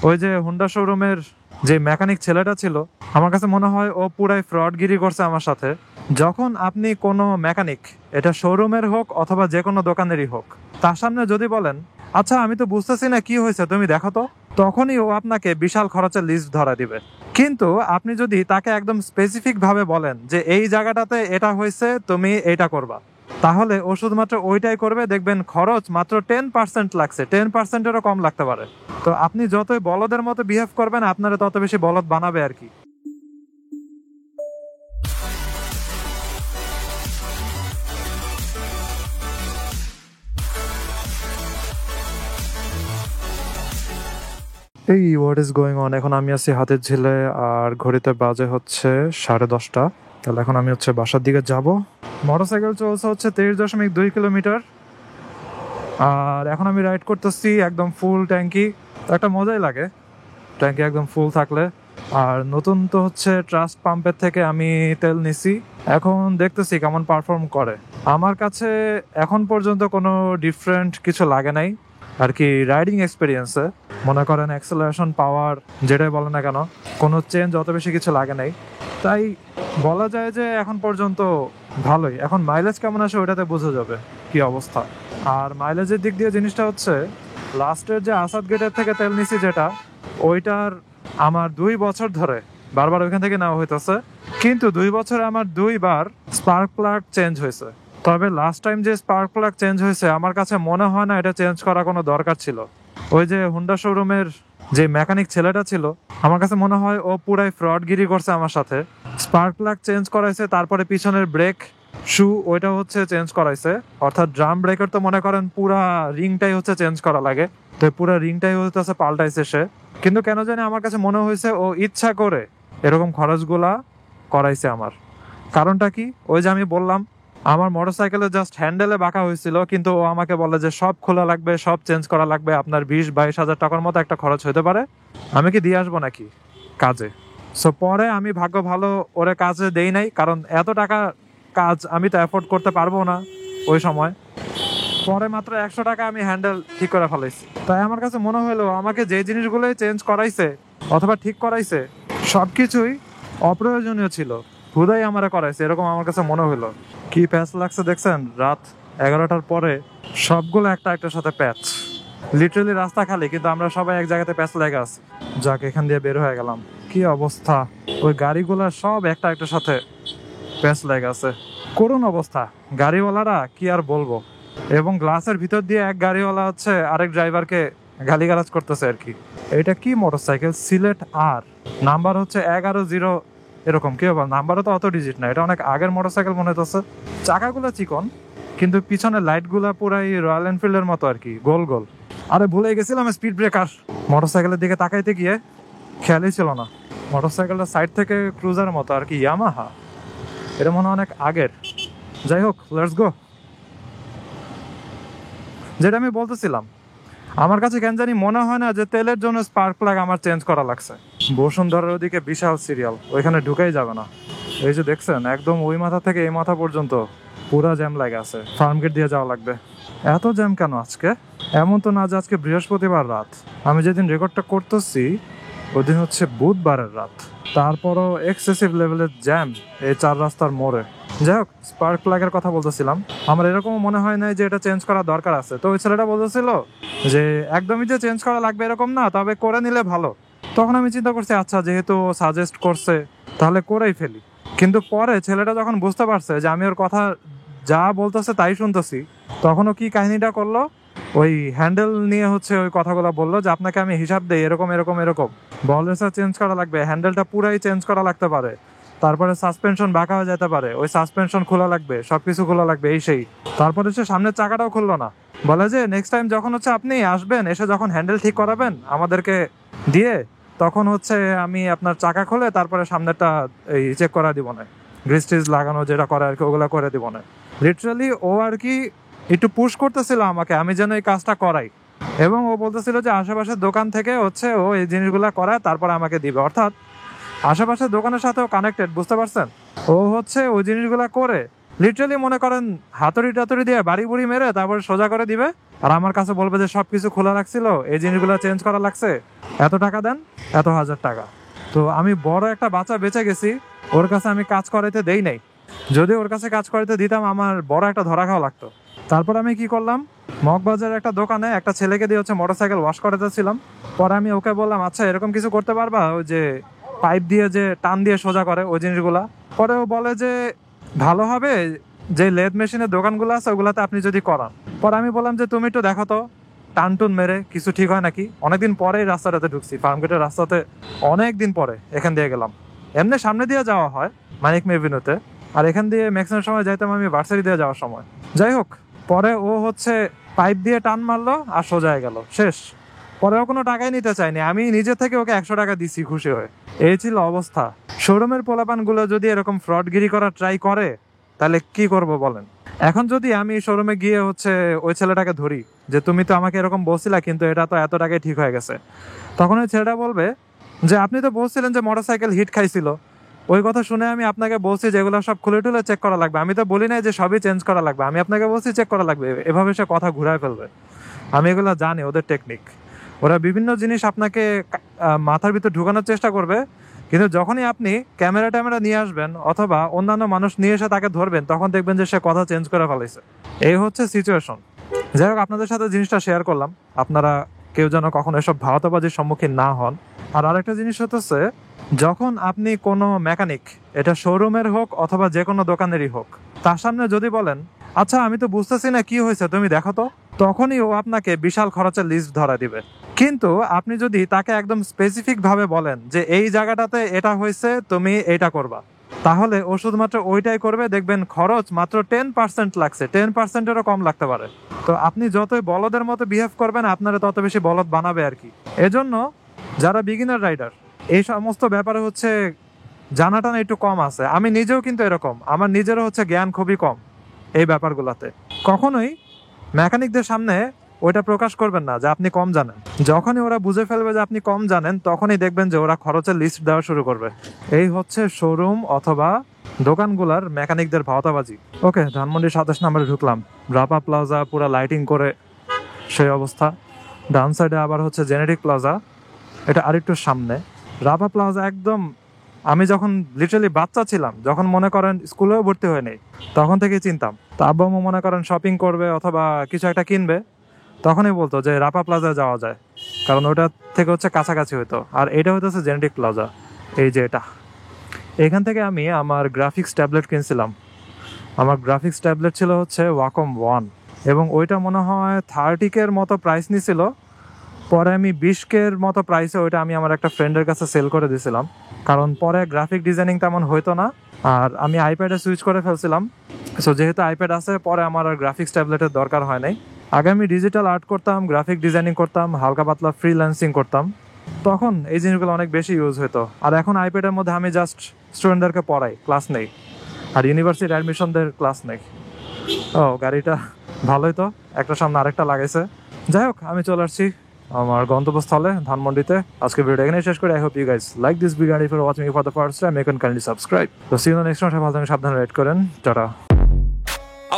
ওই যে হুন্ডা শোরুমের যে মেকানিক ছেলেটা ছিল, আমার কাছে মনে হয় ও পুরাই ফ্রডগিরি করছে আমার সাথে। যখন আপনি কোনো মেকানিক, এটা শোরুমের হোক অথবা যে কোনো দোকানেরই হোক, তার সামনে যদি বলেন আচ্ছা আমি তো বুঝতেছি না কি হয়েছে তুমি দেখো তো, তখনই ও আপনাকে বিশাল খরচের লিস্ট ধরা দিবে। কিন্তু আপনি যদি তাকে একদম স্পেসিফিক ভাবে বলেন যে এই জায়গাটাতে এটা হয়েছে তুমি এইটা করবা, তাহলে ও শুধুমাত্র ওইটাই করবে। দেখবেন খরচ মাত্র 10% লাগছে, 10%-এরও কম লাগতে পারে। তো আপনি যতই বলদের মতো বিহেভ করবেন আপনারা তত বেশি বলদ বানাবে আর কি। এই হোয়াট ইজ গোয়িং অন, এখন আমি আছি হাতের ঝিলে আর ঘড়িতে বাজে হচ্ছে 10:30। তাহলে এখন আমি হচ্ছে বাসার দিকে যাব। মোটরসাইকেল চলছে হচ্ছে 23.2 কিলোমিটার। আর এখন আমি রাইড করতেছি একদম ফুল ট্যাঙ্কি। একটা মজাই লাগে ট্যাঙ্কি একদম ফুল থাকলে। আর নতুন তো হচ্ছে ট্রাস্ট পাম্পের থেকে আমি তেল নিছি, এখন দেখতেছি কেমন পারফর্ম করে। আমার কাছে এখন পর্যন্ত কোনো ডিফারেন্ট কিছু লাগে নাই আর কি। রাইডিং এক্সপিরিয়েন্সে মনে করেন অ্যাক্সেলারেশন পাওয়ার যেটাই বলে না কেন, কোনো চেঞ্জ অত বেশি কিছু লাগে নাই। তাই বলা যায় যে এখন পর্যন্ত ভালোই। এখন মাইলেজ কেমন আসে ওটাতে বোঝা যাবে কি অবস্থা। আর মাইলেজের দিক দিয়ে জিনিসটা হচ্ছে, লাস্টের যে আসাদ গেটের থেকে তেল নিছি যেটা, ওইটার আমার 2 বছর ধরে বারবার ওইখান থেকে নেওয়া হইতেছে, কিন্তু 2 বছরে আমার 2বার স্পার্ক প্লাগ চেঞ্জ হয়েছে। তবে লাস্ট টাইম যে স্পার্ক প্লাগ চেঞ্জ হয়েছে আমার কাছে মনে হয় না এটা চেঞ্জ করা কোনো দরকার ছিল। ওই যে হুন্ডা শোরুমের যে মেকানিক ছেলেটা ছিল, আমার কাছে মনে হয় ও পুরাই ফ্রডগিরি করছে আমার সাথে। স্পার্ক প্লাগ চেঞ্জ করাইছে, তারপরে পিছনের ব্রেক শু ওইটা হচ্ছে চেঞ্জ করাইছে। অর্থাৎ ড্রাম ব্রেকের তো মনে করেন পুরা রিংটাই হচ্ছে চেঞ্জ করা লাগে, তো পুরা রিংটাই হচ্ছে পাল্টাইছে সে। কিন্তু কেন জানি আমার কাছে মনে হয়েছে ও ইচ্ছা করে এরকম খরচগুলা করাইছে আমার। কারণটা কি, ওই যে আমি বললাম আমার মোটরসাইকেলে জাস্ট হ্যান্ডেলে বাঁকা হয়েছিল, কিন্তু ও আমাকে বলে যে সব খোলা লাগবে, সব চেঞ্জ করা লাগবে, আপনার 20-22 হাজার টাকার মতো একটা খরচ হতে পারে, আমি কি দিয়ে আসবো নাকি কাজে। সো পরে আমি ভাগ্য ভালো ওরে কাজে দেই নাই, কারণ এত টাকা কাজ আমি তো অ্যাফোর্ড করতে পারবো না ওই সময়। পরে মাত্র 100 টাকা আমি হ্যান্ডেল ঠিক করে ফেলাইছি। তাই আমার কাছে মনে হলো আমাকে যে জিনিসগুলোই চেঞ্জ করাইছে অথবা ঠিক করাইছে সবকিছুই অপ্রয়োজনীয় ছিল, হুদাই আমারে করাইছে, এরকম আমার কাছে মনে হলো। কি প্যাচ লাগছে দেখছেন, রাত 11টার পরে সবগুলো একটা একটার সাথে প্যাচ। লিটারালি রাস্তা খালি, কিন্তু আমরা সবাই এক জায়গাতে প্যাচ লেগে আছি। যাক, এখান দিয়ে বের হয়ে গেলাম। কি অবস্থা, ওই গাড়িগুলা সব একটা একটার সাথে প্যাচ লেগে আছে, করুণ অবস্থা। গাড়িওয়ালারা কি আর বলবো। এবং গ্লাসের ভিতর দিয়ে এক গাড়িওয়ালা হচ্ছে আরেক ড্রাইভারকে গালিগালাজ করতেছে আর কি। এটা কি মোটরসাইকেল, সিলেট আর নাম্বার হচ্ছে 11-0 এরকম। কি ব্যাপার, নাম্বারও তো অত ডিজিট না, এটা অনেক আগের মোটরসাইকেল মনে হচ্ছে। চাকাগুলো চিকন, কিন্তু পিছনে লাইটগুলা পুরাই রয়্যাল এনফিল্ডের মতো আর কি, গোল গোল। আরে ভুলে গেছিলাম স্পিড ব্রেকার। মোটরসাইকেলের দিকে তাকাইতে গিয়ে খেয়ালই ছিল না। মোটরসাইকেলটা সাইড থেকে ক্রুজার মতো আর কি, ইয়ামাহা। এটা মনে হয় অনেক আগের। যাই হোক, লেটস গো। যেটা আমি বলতেছিলাম, আমার কাছে কেন জানি মনে হয় না যে তেলের জন্য স্পার্ক প্লাগ আমার চেঞ্জ করা লাগছে। বসুন্ধরার ওদিকে বিশাল সিরিয়াল, ওইখানে ঢুকাই যাবে না। এই যে দেখছেন একদম ওই মাথা থেকে এই মাথা পর্যন্ত পুরা জ্যাম লাগে আছে, ফার্ম গেট দিয়ে যাওয়া লাগবে। এত জ্যাম কেন আজকে? এমন তো না যে আজকে বৃহস্পতিবার রাত, আমি যেদিন রেকর্ডটা করতেছি ওদিন হচ্ছে বুধবারের রাত। তারপরও এক্সেসিভ লেভেলের জ্যাম এই 4 রাস্তার মোড়ে। যাই হোক, স্পার্ক প্লাগের কথা বলতেছিলাম। আমার এরকম মনে হয় নাই যে এটা চেঞ্জ করার দরকার আছে। তো ওই ছেলেটা বলতেছিল যে একদমই যে চেঞ্জ করা লাগবে এরকম না, তবে করে নিলে ভালো। তখন আমি চিন্তা করছি আচ্ছা যেহেতু সাজেস্ট করছে তাহলে করেই ফেলি। কিন্তু পরে ছেলেটা যখন বুঝতে পারছে যে আমি ওর কথা যা বলতেছে তাই শুনতেছি, তখনও কি কাহিনীটা করলো, ওই হ্যান্ডেল নিয়ে হচ্ছে ওই কথাগুলো বললো যে আপনাকে আমি হিসাব দেই এরকম এরকম এরকম, বল রেসার চেঞ্জ করা লাগবে, হ্যান্ডেলটা পুরাই চেঞ্জ করা লাগতে পারে, তারপরে সাসপেনশন বাঁকা হয়ে যেতে পারে, ওই সাসপেনশন খোলা লাগবে, সবকিছু খোলা লাগবে, এই সেই। তারপরে হচ্ছে সামনের চাকাটাও খুললো না। বলে যে নেক্সট টাইম যখন হচ্ছে আপনি আসবেন, এসে যখন হ্যান্ডেল ঠিক করাবেন আমাদেরকে দিয়ে, তখন হচ্ছে আমি আপনার চাকা খুলে তারপরে সামনেরটা এই চেক করা দিব না, গ্রিস টিস লাগানো যেটা করে আর কি ওগুলো করে দিব না। লিটারালি ও আর কি একটু পুশ করতেছিল আমাকে আমি যেন এই কাজটা করাই, এবং ও বলতেছিল যে আশেপাশের দোকান থেকে হচ্ছে ও এই জিনিসগুলা করায় তারপর আমাকে দিবে। অর্থাৎ আশেপাশের দোকানের সাথেও কানেক্টেড, বুঝতে পারছেন? ও হচ্ছে ওই জিনিসগুলা করে লিটারালি মনে করেন হাতুড়ি টাতুড়ি দিয়ে বাড়ি বুড়ি মেরে তারপর সোজা করে দিবে, আর আমার কাছে বলবে যে সবকিছু খোলা রাখছিল, এই জিনিসগুলো চেঞ্জ করা লাগছে, এত টাকা দেন, এত 1000 টাকা। তো আমি বড় একটা বাচ্চা বেঁচে গেছি, ওর কাছে আমি কাজ করাইতে দেই নাই। যদি ওর কাছে কাজ করাইতে দিতাম আমার বড় একটা ধরা খাওয়া লাগতো। তারপর আমি কি করলাম, মগবাজারের একটা দোকানে একটা ছেলেকে দিয়ে হচ্ছে মোটরসাইকেল ওয়াশ করাতেছিলাম। পরে আমি ওকে বললাম, আচ্ছা এরকম কিছু করতে পারবা, ওই যে পাইপ দিয়ে যে টান দিয়ে সোজা করে ওই জিনিসগুলা। পরে ও বলে যে ভালো হবে যে লেদ মেশিনের দোকানগুলো আছে ওগুলাতে আপনি যদি করান। পরে আমি বললাম যে তুমি একটু দেখো তো টান টুন মেরে কিছু ঠিক হয় নাকি। অনেকদিন পরে রাস্তাটাতে ঢুকছি, ফার্মগেটের রাস্তাতে অনেকদিন পরে এখান দিয়ে গেলাম। এমনি সামনে দিয়ে যাওয়া হয় মানিক মেভিনুতে, আর এখান দিয়ে ম্যাক্সিমাম সময় যাইতাম আমি ভার্সারি দিয়ে যাওয়ার সময়। যাই হোক, পরে ও হচ্ছে পাইপ দিয়ে টান মারলো আর সোজা গেল, শেষ। পরেও কোনো টাকাই নিতে চাইনি, আমি নিজে থেকে ওকে 100 টাকা দিছি খুশি হয়ে। এই ছিল অবস্থা। শোরুমের পোলাপানগুলো যদি এরকম ফ্রডগিরি করার ট্রাই করে তাহলে কি করব বলেন। এখন যদি আমি শোরুমে গিয়ে হচ্ছে ওই ছেলেটাকে ধরি যে তুমি তো আমাকে এরকম বলছিলা কিন্তু এটা তো এত টাকায় ঠিক হয়ে গেছে, তখন ওই ছেলেটা বলবে যে আপনি তো বলছিলেন যে মোটরসাইকেল হিট খাইছিল, ওই কথা শুনে আমি আপনাকে বলছি যে এগুলো সব খুলে টুলে চেক করা লাগবে, আমি তো বলি নাই যে সবই চেঞ্জ করা লাগবে, আমি আপনাকে বলছি চেক করা লাগবে। এভাবে সে কথা ঘুরায় ফেলবে। আমি এগুলো জানি, ওদের টেকনিক। ওরা বিভিন্ন জিনিস আপনাকে মাথার ভিতর ঢুকানোর চেষ্টা করবে, কিন্তু যখনই আপনি ক্যামেরা ট্যামেরা নিয়ে আসবেন অথবা অন্যান্য মানুষ নিয়ে এসে তাকে ধরবেন তখন দেখবেন যে সে কথা চেঞ্জ করে ফেলাইছে। এই হচ্ছে সিচুয়েশন। যাই হোক, আপনাদের সাথে জিনিসটা শেয়ার করলাম, আপনারা কেউ যেন কখনো এসব ভাওতাবাজির সম্মুখীন না হন। আর আরেকটা জিনিস হচ্ছে, যখন আপনি কোনো মেকানিক, এটা শোরুমের হোক অথবা যে কোনো দোকানেরই হোক, তার সামনে যদি বলেন আচ্ছা আমি তো বুঝতেছি না কি হয়েছে তুমি দেখো তো, তখনই ও আপনাকে বিশাল খরচের লিস্ট ধরা দিবে। কিন্তু আপনি যদি তাকে একদম স্পেসিফিক ভাবে বলেন যে এই জায়গাটাতে এটা হয়েছে তুমি এইটা করবা, তাহলে ও শুধুমাত্র ওইটাই করবে। দেখবেন খরচ মাত্র 10% লাগছে, 10%-এরও কম লাগতে পারে। তো আপনি যতই বলদের মতো বিহেভ করবেন আপনারা তত বেশি বলদ বানাবে আর কি। এজন্য যারা বিগিনার রাইডার এই সমস্ত ব্যাপারে হচ্ছে জানাটা একটু কম আছে। আমি নিজেও কিন্তু এরকম, আমার নিজেরও হচ্ছে জ্ঞান খুবই কম এই ব্যাপারগুলোতে। কখনোই মেকানিকদের সামনে ওইটা প্রকাশ করবেন না যে আপনি কম জানেন। যখনই ওরা বুঝে ফেলবে যে আপনি কম জানেন তখনই দেখবেন যে ওরা খরচের লিস্ট দেওয়া শুরু করবে। এই হচ্ছে শোরুম অথবা দোকানগুলার মেকানিকদের ভাওতাবাজি। ওকে, ধানমন্ডি 27 নম্বরে ঢুকলাম। রাপা প্লাজা পুরো লাইটিং করে সেই অবস্থা। ডান সাইডে আবার হচ্ছে জেনেটিক প্লাজা, এটা আরেকটু সামনে। রাপা প্লাজা একদম আমি যখন লিটারালি বাচ্চা ছিলাম, যখন মনে করেন স্কুলেও ভর্তি হয় নাই, তখন থেকে চিনতাম। তো আব্বা আম্মু মনে করেন শপিং করবে অথবা কিছু একটা কিনবে, তখনই বলতো যে রাপা প্লাজা যাওয়া যায়, কারণ ওটা থেকে হচ্ছে কাছাকাছি হতো। আর এটা হইতেছে জেনেটিক প্লাজা, এই যে এটা। এখান থেকে আমি আমার গ্রাফিক্স ট্যাবলেট কিনছিলাম। আমার গ্রাফিক্স ট্যাবলেট ছিল হচ্ছে ওয়াকম 1, এবং ওইটা মনে হয় 30K-র মতো প্রাইস নিছিল। পরে আমি 20K-র মতো প্রাইসে ওইটা আমি আমার একটা ফ্রেন্ডের কাছে সেল করে দিয়েছিলাম, কারণ পরে গ্রাফিক ডিজাইনিং তেমন হইতো না, আর আমি আইপ্যাডে সুইচ করে ফেলছিলাম। সো যেহেতু আইপ্যাড আছে, পরে আমার আর গ্রাফিক্স ট্যাবলেটের দরকার হয় নাই। আগে আমি ডিজিটাল আর্ট করতাম, গ্রাফিক ডিজাইনিং করতাম, হালকা পাতলা ফ্রিল্যান্সিং করতাম, তখন এই জিনিসগুলো অনেক বেশি ইউজ হতো। আর এখন আইপ্যাডের মধ্যে আমি জাস্ট স্টুডেন্টদেরকে পড়াই, ক্লাস নেই, আর ইউনিভার্সিটি অ্যাডমিশনদের ক্লাস নেই। ও গাড়িটা ভালোই তো, একটা সামনে আরেকটা লাগাইছে। যাই হোক, আমি চলে আসছি আমার গন্তব্যস্থলে ধানমন্ডিতে। আজকে ভিডিও এখানে শেষ করে I hope you guys like this video. If you are watching for the first time, make and kindly subscribe. তো see you in the next one. ভালো থাকুন, সাবধানে রাইড করেন, tata.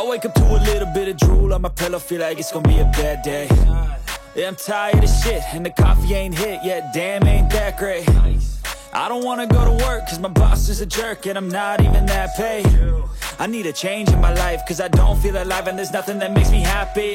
I wake up to a little bit of drool on my pillow, feel like it's gonna be a bad day. Yeah, I'm tired of shit, and the coffee ain't hit yet, damn ain't that great. I don't wanna go to work, cause my boss is a jerk, and I'm not even that paid. I need a change in my life, cause I don't feel alive, and there's nothing that makes me happy.